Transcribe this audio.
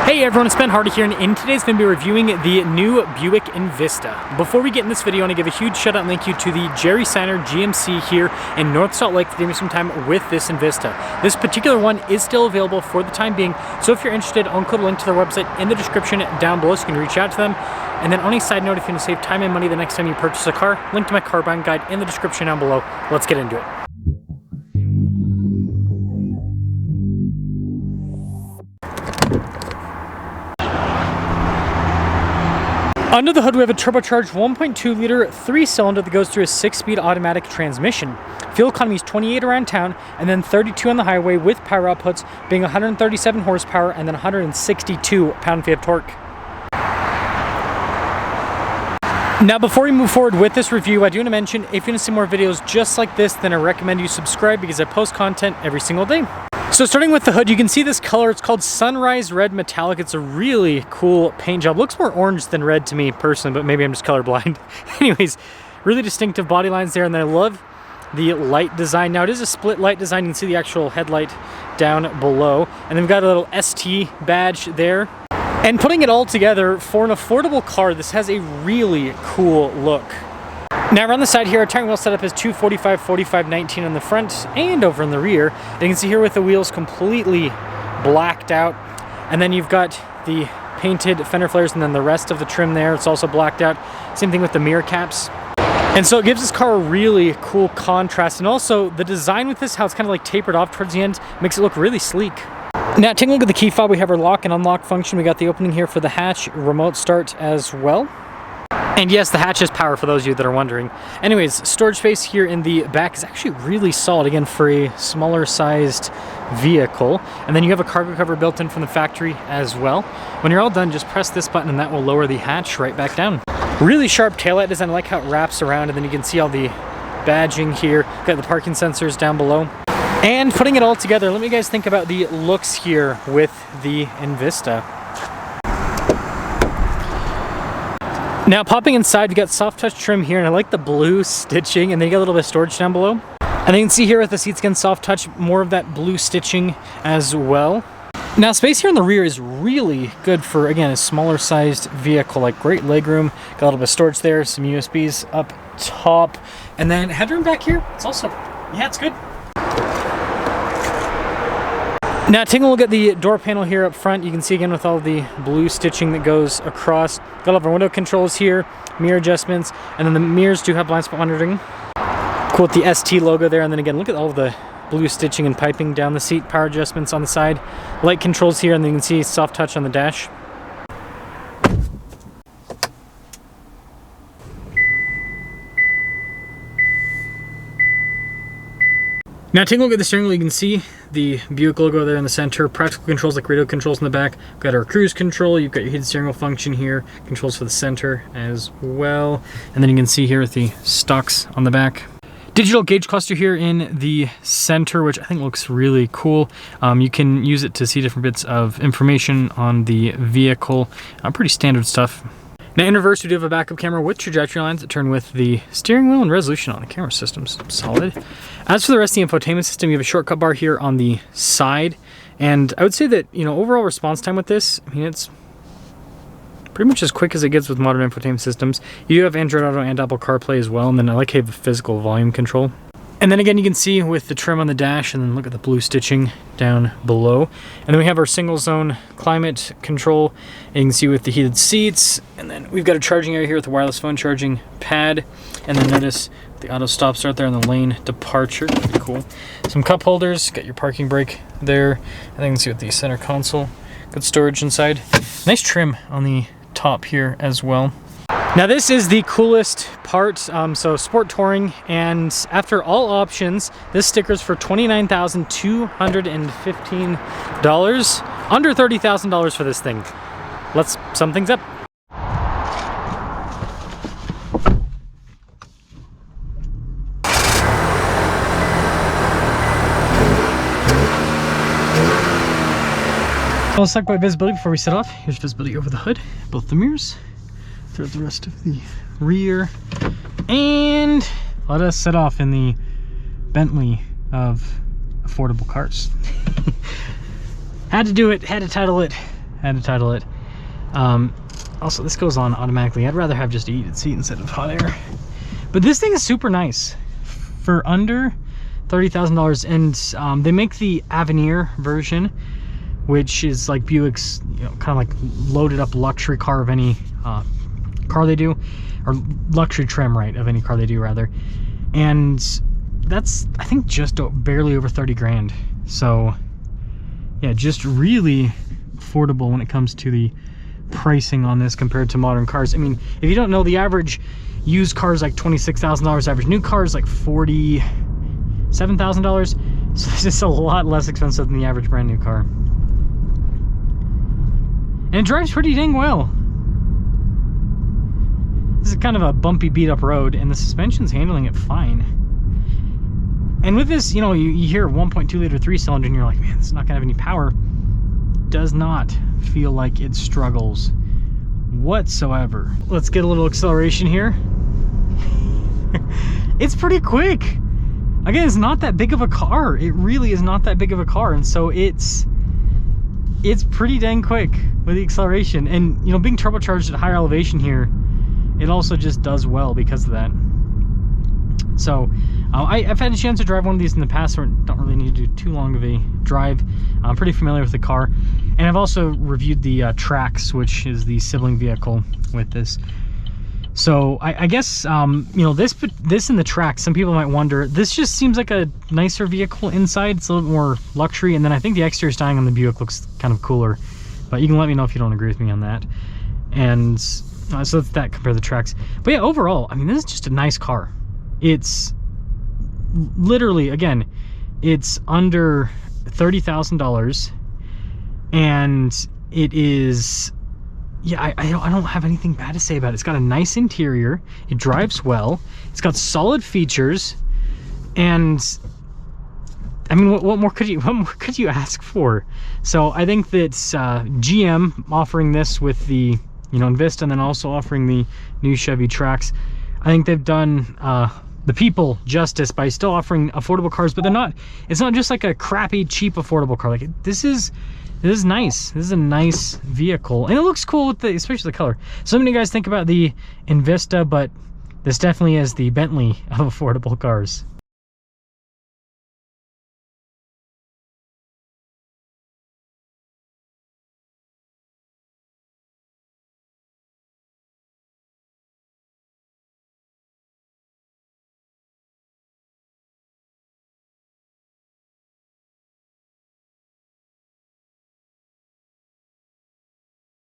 Hey everyone, it's Ben Hardy here, and in today's video we're reviewing the new Buick Envista. Before we get in this video, I want to give a huge shout out and thank you to the Jerry Signer GMC here in North Salt Lake for giving me some time with this Envista. This particular one is still available for the time being, so if you're interested, I'll include a link to their website in the description down below so you can reach out to them. And then on a side note, if you want to save time and money the next time you purchase a car, link to my car buying guide in the description down below. Let's get into it. Under the hood, we have a turbocharged 1.2 liter 3-cylinder that goes through a 6-speed automatic transmission. Fuel economy is 28 around town and then 32 on the highway, with power outputs being 137 horsepower and then 162 pound-feet of torque. Now, before we move forward with this review, I do want to mention, if you want to see more videos just like this, then I recommend you subscribe because I post content every single day. So starting with the hood, you can see this color. It's called Sunrise Red Metallic. It's a really cool paint job. Looks more orange than red to me personally, but maybe I'm just colorblind. Anyways, really distinctive body lines there, and I love the light design. Now, it is a split light design. You can see the actual headlight down below, and then we've got a little ST badge there. And putting it all together, for an affordable car, this has a really cool look. Now, around the side here, our tire wheel setup is 245, 45, 19 on the front and over in the rear. And you can see here with the wheels completely blacked out. And then you've got the painted fender flares and then the rest of the trim there. It's also blacked out. Same thing with the mirror caps. And so it gives this car a really cool contrast. And also the design with this, how it's kind of like tapered off towards the end, makes it look really sleek. Now, taking a look at the key fob, we have our lock and unlock function. We got the opening here for the hatch, remote start as well. And yes, the hatch has power for those of you that are wondering. Anyways, storage space here in the back is actually really solid, again, for a smaller sized vehicle. And then you have a cargo cover built in from the factory as well. When you're all done, just press this button and that will lower the hatch right back down. Really sharp taillight design. I like how it wraps around, and then you can see all the badging here. Got the parking sensors down below. And putting it all together, let me guys think about the looks here with the Envista. Now, popping inside, we got soft touch trim here, and I like the blue stitching, and then you got a little bit of storage down below. And then you can see here with the seats, again, soft touch, more of that blue stitching as well. Now, space here in the rear is really good for, again, a smaller sized vehicle, like great legroom. Got a little bit of storage there, some USBs up top, and then headroom back here. It's also, yeah, it's good. Now, taking a look at the door panel here up front, you can see again with all the blue stitching that goes across. Got all of our window controls here, mirror adjustments, and then the mirrors do have blind spot monitoring. Cool with the ST logo there, and then again, look at all of the blue stitching and piping down the seat, power adjustments on the side, light controls here, and then you can see soft touch on the dash. Now, taking a look at the steering wheel, you can see the Buick logo there in the center, practical controls like radio controls in the back. We've got our cruise control, you've got your heated steering wheel function here, controls for the center as well. And then you can see here with the stocks on the back. Digital gauge cluster here in the center, which I think looks really cool. You can use it to see different bits of information on the vehicle. Pretty standard stuff. Now, in reverse, we do have a backup camera with trajectory lines that turn with the steering wheel, and resolution on the camera system's solid. As for the rest of the infotainment system, you have a shortcut bar here on the side. And I would say that, you know, overall response time with this, I mean, it's pretty much as quick as it gets with modern infotainment systems. You do have Android Auto and Apple CarPlay as well, and then I like how you have the physical volume control. And then again, you can see with the trim on the dash, and then look at the blue stitching down below. And then we have our single zone climate control, and you can see with the heated seats. And then we've got a charging area here with the wireless phone charging pad. And then notice the auto stop start there and the lane departure. Pretty cool. Some cup holders, got your parking brake there. And then you can see with the center console, good storage inside. Nice trim on the top here as well. Now, this is the coolest part, so Sport Touring, and after all options, this sticker's for $29,215, under $30,000 for this thing. Let's sum things up. Let's talk about visibility before we set off. Here's visibility over the hood, both the mirrors. Throughout the rest of the rear, and let us set off in the Bentley of affordable cars. Had to do it, had to title it had to title it. Also, this goes on automatically. I'd rather have just a heated seat instead of hot air. But this thing is super nice for under $30,000, and they make the Avenir version, which is like Buick's, you know, kind of like loaded up luxury car of any car they do, or luxury trim, right, of any car they do rather. And that's, I think, just barely over 30 grand. So yeah, just really affordable when it comes to the pricing on this compared to modern cars. I mean, if you don't know, the average used car is like $26,000, average new car is like $47,000. So it's just a lot less expensive than the average brand new car. And it drives pretty dang well. This is kind of a bumpy, beat up road, and the suspension's handling it fine. And with this, you know, you hear 1.2 liter 3-cylinder and you're like, man, this is not gonna have any power. Does not feel like it struggles whatsoever. Let's get a little acceleration here. It's pretty quick. Again, it's not that big of a car. It really is not that big of a car, and so it's pretty dang quick with the acceleration. And you know, being turbocharged at higher elevation here, it also just does well because of that. So I've had a chance to drive one of these in the past, so I don't really need to do too long of a drive. I'm pretty familiar with the car, and I've also reviewed the Trax, which is the sibling vehicle with this. So I guess you know, this and the Trax, some people might wonder, this just seems like a nicer vehicle inside. It's a little bit more luxury, and then I think the exterior styling on the Buick looks kind of cooler. But you can let me know if you don't agree with me on that. And so that's that compared to the Trax. But yeah, overall, I mean, this is just a nice car. It's literally, again, it's under $30,000, and it is, yeah, I don't have anything bad to say about it. It's got a nice interior, it drives well, it's got solid features, and I mean, what more could you ask for? So I think that GM offering this with the, you know, Envista, and then also offering the new Chevy Trax, I think they've done the people justice by still offering affordable cars. But they're not, it's not just like a crappy, cheap, affordable car. Like, this is nice. This is a nice vehicle, and it looks cool with the, especially the color. So many guys think about the Envista, but this definitely is the Bentley of affordable cars.